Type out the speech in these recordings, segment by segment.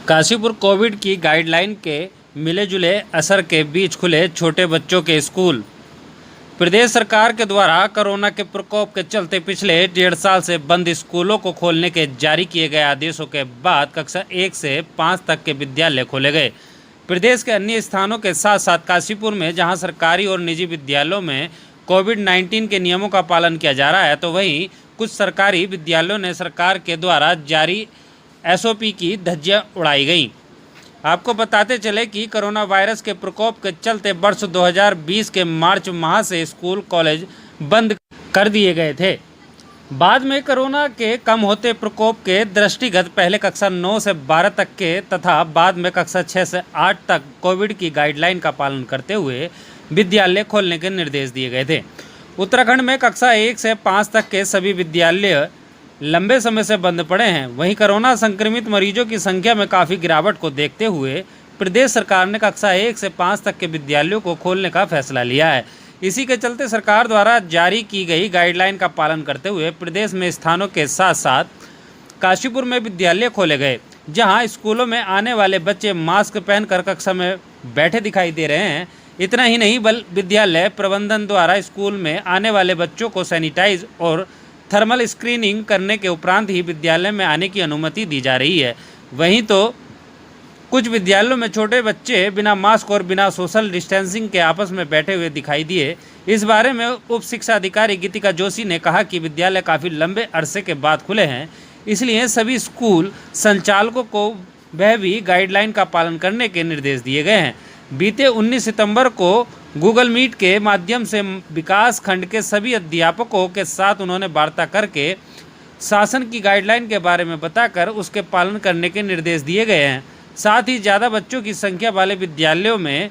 Kashipur Covid की guideline के मिले जुले असर के बीच खुले छोटे बच्चों के स्कूल। प्रदेश सरकार के द्वारा कोरोना के प्रकोप के चलते पिछले 1.5 साल से बंद स्कूलों को खोलने के जारी किए गए आदेशों के बाद कक्षा 1 से 5 तक के विद्यालय खोले गए। प्रदेश के अन्य स्थानों के साथ साथ काशीपुर में जहां सरकारी और निजी विद्यालयों में कोविड-19 के नियमों का पालन किया जा रहा है, तो वहीं कुछ सरकारी विद्यालयों ने सरकार के द्वारा जारी एसओपी की धज्जियां उड़ाई गई। आपको बताते चले कि कोरोना वायरस के प्रकोप के चलते वर्ष 2020 के मार्च माह से स्कूल कॉलेज बंद कर दिए गए थे। बाद में कोरोना के कम होते प्रकोप के दृष्टिगत पहले कक्षा 9 से 12 तक के तथा बाद में कक्षा 6 से 8 तक कोविड की गाइडलाइन का पालन करते हुए विद्यालय खोलने के निर्देश दिए गए थे। उत्तराखंड में कक्षा 1 से 5 तक के सभी विद्यालय लंबे समय से बंद पड़े हैं। वहीं कोरोना संक्रमित मरीजों की संख्या में काफ़ी गिरावट को देखते हुए प्रदेश सरकार ने कक्षा 1 से 5 तक के विद्यालयों को खोलने का फैसला लिया है। इसी के चलते सरकार द्वारा जारी की गई गाइडलाइन का पालन करते हुए प्रदेश में स्थानों के साथ साथ काशीपुर में विद्यालय खोले गए, जहां स्कूलों में आने वाले बच्चे मास्क पहनकर कक्षा में बैठे दिखाई दे रहे हैं। इतना ही नहीं, विद्यालय प्रबंधन द्वारा स्कूल में आने वाले बच्चों को सैनिटाइज और थर्मल स्क्रीनिंग करने के उपरांत ही विद्यालय में आने की अनुमति दी जा रही है। वहीं तो कुछ विद्यालयों में छोटे बच्चे बिना मास्क और बिना सोशल डिस्टेंसिंग के आपस में बैठे हुए दिखाई दिए। इस बारे में उप शिक्षा अधिकारी गीतिका जोशी ने कहा कि विद्यालय काफ़ी लंबे अरसे के बाद खुले हैं, इसलिए सभी स्कूल संचालकों को वह भी गाइडलाइन का पालन करने के निर्देश दिए गए हैं। बीते 19 सितंबर को गूगल मीट के माध्यम से विकास खंड के सभी अध्यापकों के साथ उन्होंने वार्ता करके शासन की गाइडलाइन के बारे में बताकर उसके पालन करने के निर्देश दिए गए हैं। साथ ही ज़्यादा बच्चों की संख्या वाले विद्यालयों में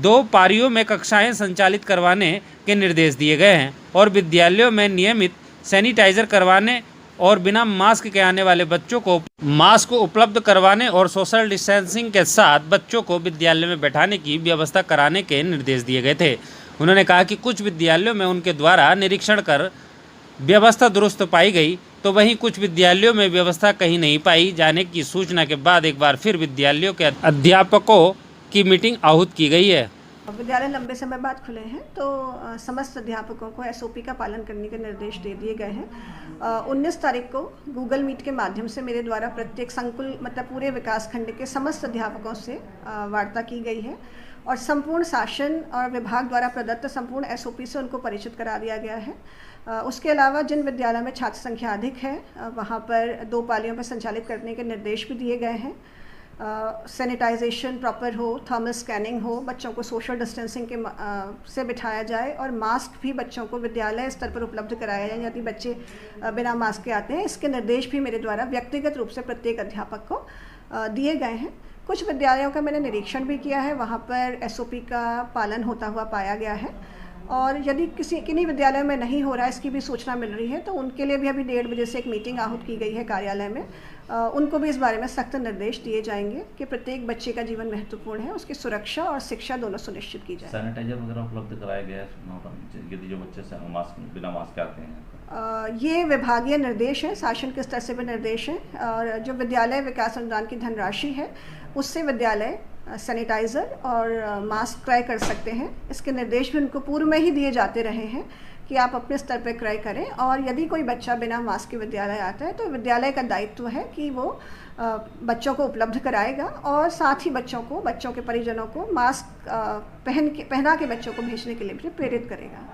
2 पारियों में कक्षाएं संचालित करवाने के निर्देश दिए गए हैं और विद्यालयों में नियमित सैनिटाइजर करवाने और बिना मास्क के आने वाले बच्चों को मास्क उपलब्ध करवाने और सोशल डिस्टेंसिंग के साथ बच्चों को विद्यालय में बैठाने की व्यवस्था कराने के निर्देश दिए गए थे। उन्होंने कहा कि कुछ विद्यालयों में उनके द्वारा निरीक्षण कर व्यवस्था दुरुस्त पाई गई, तो वहीं कुछ विद्यालयों में व्यवस्था कहीं नहीं पाई जाने की सूचना के बाद एक बार फिर विद्यालयों के अध्यापकों की मीटिंग आहूत की गई है। विद्यालय लंबे समय बाद खुले हैं, तो समस्त अध्यापकों को एसओपी का पालन करने के निर्देश दे दिए गए हैं। 19 तारीख को गूगल मीट के माध्यम से मेरे द्वारा प्रत्येक संकुल मतलब पूरे विकास खंड के समस्त अध्यापकों से वार्ता की गई है और संपूर्ण शासन और विभाग द्वारा प्रदत्त संपूर्ण एसओपी से उनको परिचित करा दिया गया है। उसके अलावा जिन विद्यालयों में छात्र संख्या अधिक है वहाँ पर 2 पालियों में संचालित करने के निर्देश भी दिए गए हैं। सैनिटाइजेशन प्रॉपर हो, थर्मल स्कैनिंग हो, बच्चों को सोशल डिस्टेंसिंग के से बिठाया जाए और मास्क भी बच्चों को विद्यालय स्तर पर उपलब्ध कराया जाए यदि बच्चे बिना मास्क के आते हैं। इसके निर्देश भी मेरे द्वारा व्यक्तिगत रूप से प्रत्येक अध्यापक को दिए गए हैं। कुछ विद्यालयों का मैंने निरीक्षण भी किया है, वहाँ पर एसओपी का पालन होता हुआ पाया गया है और यदि किन्हीं विद्यालयों में नहीं हो रहा है, इसकी भी सूचना मिल रही है, तो उनके लिए भी अभी 1:30 बजे से एक मीटिंग आहूत की गई है कार्यालय में। उनको भी इस बारे में सख्त निर्देश दिए जाएंगे कि प्रत्येक बच्चे का जीवन महत्वपूर्ण है, उसकी सुरक्षा और शिक्षा दोनों सुनिश्चित की जाए। सैनिटाइजर वगैरह उपलब्ध कराया गया है यदि जो बच्चे बिना मास्क आते हैं? ये विभागीय निर्देश है, शासन के स्तर से भी निर्देश है और जो विद्यालय विकास अनुदान की धनराशि है उससे विद्यालय सैनिटाइज़र और मास्क क्रय कर सकते हैं। इसके निर्देश भी उनको पूर्व में ही दिए जाते रहे हैं कि आप अपने स्तर पर क्रय करें और यदि कोई बच्चा बिना मास्क के विद्यालय आता है तो विद्यालय का दायित्व है कि वो बच्चों को उपलब्ध कराएगा और साथ ही बच्चों के परिजनों को मास्क पहना के बच्चों को भेजने के लिए भी प्रेरित करेगा।